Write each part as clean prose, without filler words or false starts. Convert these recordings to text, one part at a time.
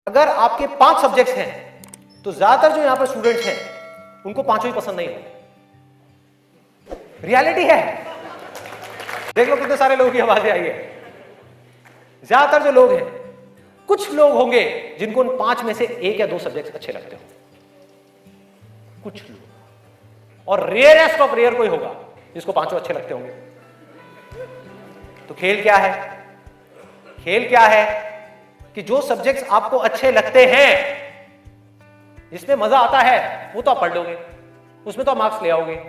अगर आपके 5 सब्जेक्ट्स हैं तो ज्यादातर जो यहां पर स्टूडेंट्स हैं उनको पांचों ही पसंद नहीं होंगे। रियलिटी है, देख लो कितने सारे लोगों की आवाजें आई है। ज्यादातर जो लोग हैं, कुछ लोग होंगे जिनको उन 5 में से 1 या 2 सब्जेक्ट्स अच्छे लगते हो, कुछ लोग, और रेयरेस्ट ऑफ रेयर कोई होगा जिसको पांचों अच्छे लगते होंगे। तो खेल क्या है? खेल क्या है कि जो सब्जेक्ट्स आपको अच्छे लगते हैं, जिसमें मजा आता है, वो तो आप पढ़ लोगे, उसमें तो आप मार्क्स ले आओगे।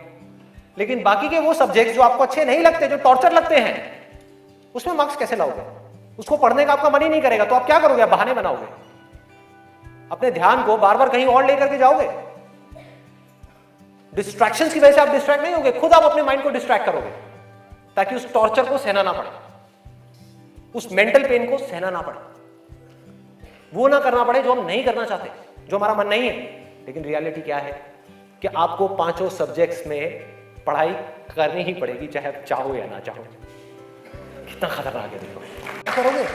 लेकिन बाकी के वो सब्जेक्ट्स जो आपको अच्छे नहीं लगते, जो टॉर्चर लगते हैं, उसमें मार्क्स कैसे लाओगे? उसको पढ़ने का आपका मन ही नहीं करेगा, तो आप क्या करोगे? आप बहाने बनाओगे, अपने ध्यान को बार बार कहीं और लेकर के जाओगे। डिस्ट्रैक्शंस की वजह से आप डिस्ट्रैक्ट नहीं होगे, खुद आप अपने माइंड को डिस्ट्रैक्ट करोगे ताकि उस टॉर्चर को सहना ना पड़े, उस मेंटल पेन को सहना ना पड़े, वो ना करना पड़े जो हम नहीं करना चाहते, जो हमारा मन नहीं है। लेकिन रियलिटी क्या है कि आपको पांचों सब्जेक्ट्स में पढ़ाई करनी ही पड़ेगी, चाहे आप चाहो या ना चाहो। कितना खतरनाक है, देखो क्या करोगे?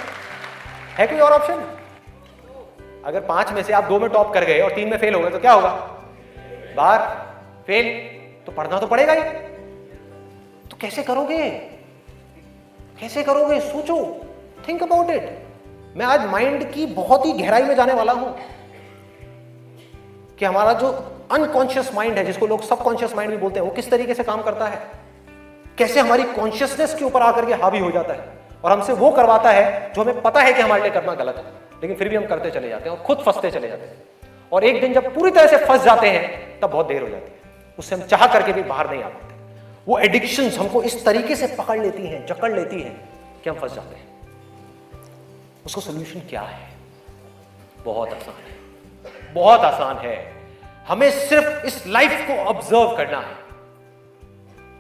है कोई और ऑप्शन? अगर 5 में से आप 2 में टॉप कर गए और 3 में फेल हो गए तो क्या होगा? बाहर फेल। तो पढ़ना तो पड़ेगा ही। तो कैसे करोगे? कैसे करोगे? सोचो, थिंक अबाउट इट। मैं आज माइंड की बहुत ही गहराई में जाने वाला हूं कि हमारा जो अनकॉन्शियस माइंड है, जिसको लोग सबकॉन्शियस माइंड भी बोलते हैं, वो किस तरीके से काम करता है, कैसे हमारी कॉन्शियसनेस के ऊपर आकर के हावी हो जाता है और हमसे वो करवाता है जो हमें पता है कि हमारे लिए करना गलत है, लेकिन फिर भी हम करते चले जाते हैं और खुद फंसते चले जाते हैं। और एक दिन जब पूरी तरह से फंस जाते हैं तब बहुत देर हो जाती है, उससे हम चाह करके भी बाहर नहीं आ पाते। वो एडिक्शंस हमको इस तरीके से पकड़ लेती हैं, जकड़ लेती हैं कि हम फंस जाते हैं। उसका सोल्यूशन क्या है? बहुत आसान है, बहुत आसान है। हमें सिर्फ इस लाइफ को ऑब्जर्व करना है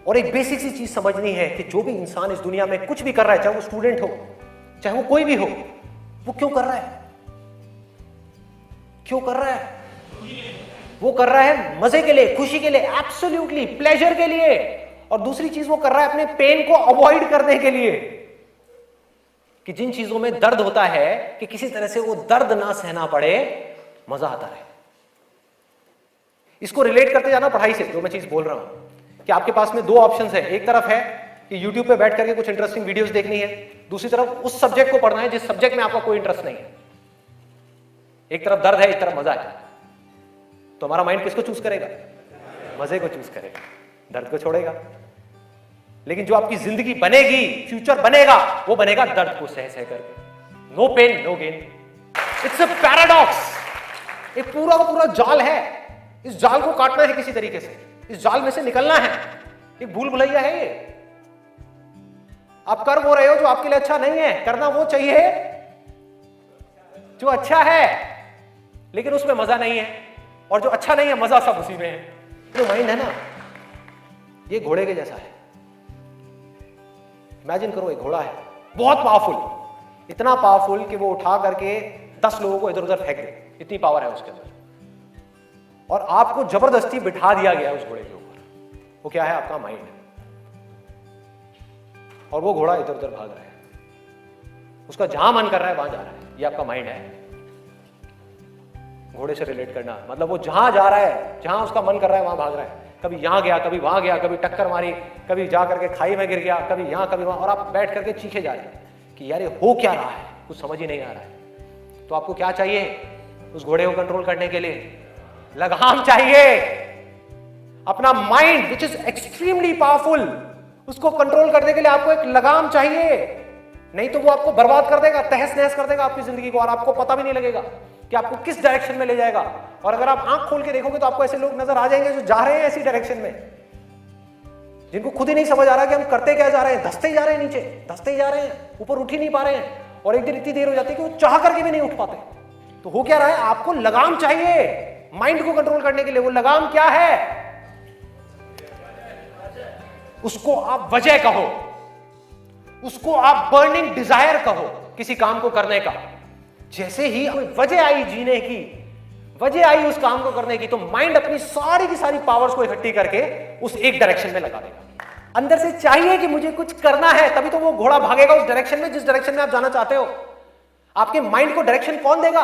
और एक बेसिक सी चीज समझनी है कि जो भी इंसान इस दुनिया में कुछ भी कर रहा है, चाहे वो स्टूडेंट हो, चाहे वो कोई भी हो, वो क्यों कर रहा है? क्यों कर रहा है? वो कर रहा है मजे के लिए, खुशी के लिए, एब्सोल्युटली प्लेजर के लिए। और दूसरी चीज वो कर रहा है अपने पेन को अवॉइड करने के लिए, कि जिन चीजों में दर्द होता है कि किसी तरह से वो दर्द ना सहना पड़े, मजा आता है। इसको रिलेट करते जाना पढ़ाई से, जो मैं चीज बोल रहा हूं कि आपके पास में 2 ऑप्शंस है। एक तरफ है कि YouTube पे बैठ करके कुछ इंटरेस्टिंग वीडियोस देखनी है, दूसरी तरफ उस सब्जेक्ट को पढ़ना है जिस सब्जेक्ट में आपका कोई इंटरेस्ट नहीं है। एक तरफ दर्द है, एक तरफ मजा है, तो हमारा माइंड किसको चूज करेगा? मजे को चूज करेगा, दर्द को छोड़ेगा। लेकिन जो आपकी जिंदगी बनेगी, फ्यूचर बनेगा, वो बनेगा दर्द को सह सह करके। No pain no gain. It's a paradox. एक पूरा का पूरा जाल है, इस जाल को काटना है किसी तरीके से, इस जाल में से निकलना है। एक भूल भुलैया है ये। आप कर वो रहे हो जो आपके लिए अच्छा नहीं है, करना वो चाहिए जो अच्छा है, लेकिन उसमें मजा नहीं है, और जो अच्छा नहीं है मजा सब उसी में है। जो माइंड है ना, ये घोड़े के जैसा है। इमेजिन करो, एक घोड़ा है बहुत पावरफुल, इतना पावरफुल कि वो उठा करके 10 लोगों को इधर उधर फेंक दे, इतनी पावर है उसके अंदर। और आपको जबरदस्ती बिठा दिया गया उस घोड़े के ऊपर। वो क्या है? आपका माइंड। और वो घोड़ा इधर उधर भाग रहा है, उसका जहां मन कर रहा है वहां जा रहा है। ये आपका माइंड है। घोड़े से रिलेट करना मतलब वो जहां जा रहा है, जहां उसका मन कर रहा है वहां भाग रहा है। कभी यहां गया, कभी वहां गया, कभी टक्कर मारी, कभी जा करके खाई में गिर गया, कभी यहां कभी वहां, और आप बैठ करके चीखे जा रहे हैं कि यार ये हो क्या रहा है, कुछ समझ ही नहीं आ रहा है। तो आपको क्या चाहिए उस घोड़े को कंट्रोल करने के लिए? लगाम चाहिए। अपना mind which is extremely powerful, उसको कंट्रोल करने के लिए आपको एक लगाम चाहिए। नहीं तो वो आपको बर्बाद कर देगा, तहस नहस कर देगा आपकी जिंदगी को, और आपको पता भी नहीं लगेगा कि आपको किस डायरेक्शन में ले जाएगा। और अगर आप आंख खोल के देखोगे तो आपको ऐसे लोग नजर आ जाएंगे जो जा रहे हैं ऐसी डायरेक्शन में, जिनको खुद ही नहीं समझ आ रहा कि हम करते क्या जा रहे हैं। धंसते ही जा रहे हैं नीचे, धंसते ही जा रहे हैं, ऊपर उठ ही नहीं पा रहे हैं, और एक दिन इतनी देर हो जाती है कि वो चाह करके भी नहीं उठ पाते। तो हो क्या रहा है? आपको लगाम चाहिए माइंड को कंट्रोल करने के लिए। वो लगाम क्या है? उसको आप वजह कहो, उसको आप बर्निंग डिजायर कहो किसी काम को करने का। जैसे ही वजह आई जीने की, वजह आई उस काम को करने की, तो माइंड अपनी सारी की सारी पावर्स को इकट्ठी करके उस एक डायरेक्शन में लगा देगा। अंदर से चाहिए कि मुझे कुछ करना है, तभी तो वो घोड़ा भागेगा उस डायरेक्शन में जिस डायरेक्शन में आप जाना चाहते हो। आपके माइंड को डायरेक्शन कौन देगा?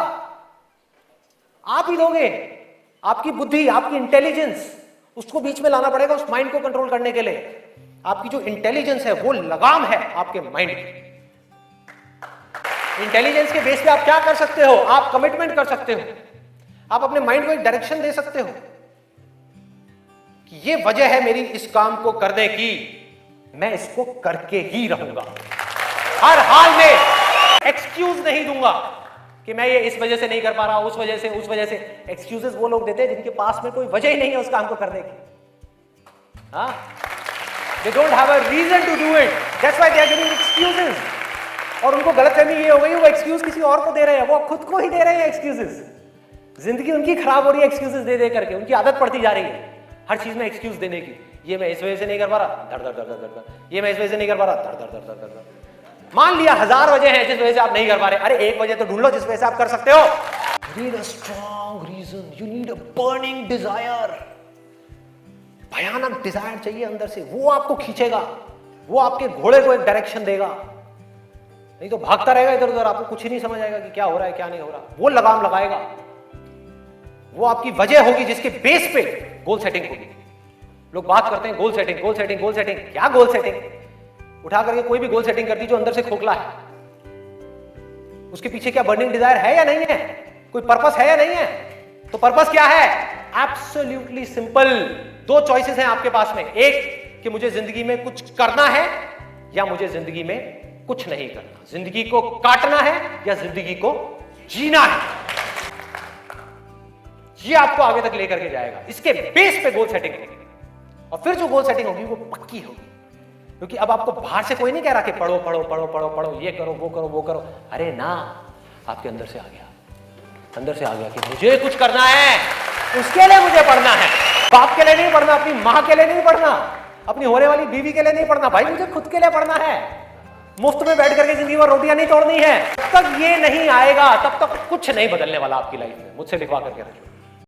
आप ही दोगे। आपकी बुद्धि, आपकी इंटेलिजेंस, उसको बीच में लाना पड़ेगा उस माइंड को कंट्रोल करने के लिए। आपकी जो इंटेलिजेंस है वो लगाम है आपके माइंड की। इंटेलिजेंस के बेस पे आप क्या कर सकते हो? आप कमिटमेंट कर सकते हो, आप अपने माइंड को एक डायरेक्शन दे सकते हो कि ये वजह है मेरी इस काम को करने की, मैं इसको करके ही रहूंगा, हर हाल में एक्सक्यूज नहीं दूंगा कि मैं ये इस वजह से नहीं कर पा रहा, उस वजह से, उस वजह से। एक्सक्यूजेस वो लोग देते हैं जिनके पास में कोई वजह ही नहीं है उस काम को करने की। हाँ, they don't have a reason to do it, that's why they are giving excuses। और उनको गलतफहमी ये हो गई, वो एक्सक्यूज किसी और को दे रहे हैं, वो खुद को ही दे रहे हैं एक्सक्यूजेस। जिंदगी उनकी खराब हो रही है एक्सक्यूजेस दे दे करके, उनकी आदत पड़ती जा रही है हर चीज में एक्सक्यूज देने की। ये मैं इस वजह से नहीं कर पा रहा, धड़ धड़ धड़ धड़ धड़, ये मैं इस वजह से नहीं कर पा रहा, धड़ धड़ धड़ धड़ धड़। मान लिया 1000 वजह है जिस वजह से आप नहीं कर पा रहे, अरे एक वजह तो ढूंढ लो जिस वजह से आप कर सकते हो। You need a strong reason, you need a burning desire। भयानक डिजायर चाहिए अंदर से, वो आपको खींचेगा, वो आपके घोड़े को एक डायरेक्शन देगा। नहीं तो भागता रहेगा इधर उधर, आपको कुछ ही नहीं समझ आएगा कि क्या हो रहा है क्या नहीं हो रहा। वो लगाम लगाएगा, वो आपकी वजह होगी जिसके बेस पे गोल सेटिंग होगी। लोग बात करते हैं goal setting, goal setting, goal setting. क्या गोल सेटिंग? उठा करके कोई भी गोल सेटिंग कर दी जो अंदर से खोखला है, उसके पीछे क्या बर्निंग डिजायर है या नहीं है? कोई पर्पस है या नहीं है? तो पर्पस क्या है? Absolutely simple. 2 चॉइसेस हैं आपके पास में, एक कि मुझे जिंदगी में कुछ करना है या मुझे जिंदगी में कुछ नहीं करना। जिंदगी को काटना है या जिंदगी को जीना है। ये आपको आगे तक लेकर के जाएगा। इसके बेस पे गोल सेटिंग होगी, और फिर जो गोल सेटिंग होगी वो पक्की होगी, क्योंकि अब आपको बाहर से कोई नहीं कह रहा कि पढ़ो पढ़ो पढ़ो पढ़ो पढ़ो, ये करो वो करो वो करो। अरे ना, आपके अंदर से आ गया, अंदर से आ गया कि मुझे कुछ करना है, उसके लिए मुझे पढ़ना है। बाप के लिए नहीं पढ़ना, अपनी मां के लिए नहीं पढ़ना, अपनी होने वाली बीवी के लिए नहीं पढ़ना, भाई मुझे खुद के लिए पढ़ना है। मुफ्त में बैठ करके जिंदगी भर रोटियां नहीं तोड़नी है। जब तक ये नहीं आएगा तब तक कुछ नहीं बदलने वाला आपकी लाइफ में। मुझसे लिखवा करके रखिए।